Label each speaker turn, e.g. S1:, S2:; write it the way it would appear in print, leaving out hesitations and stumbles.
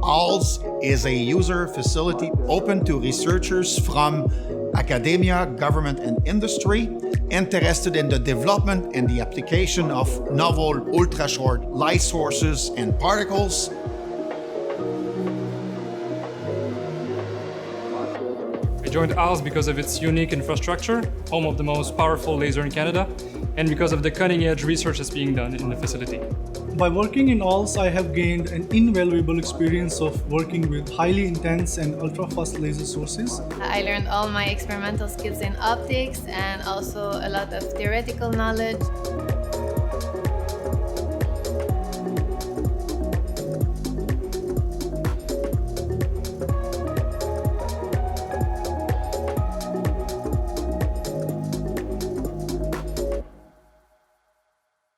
S1: ALLS is a user facility open to researchers from academia, government, and industry interested in the development and the application of novel ultra-short light sources and particles.
S2: I joined ALLS because of its unique infrastructure, home of the most powerful laser in Canada, and because of the cutting-edge research that's being done in the facility.
S3: By working in ALLS, I have gained an invaluable experience of working with highly intense and ultra-fast laser sources.
S4: I learned all my experimental skills in optics and also a lot of theoretical knowledge.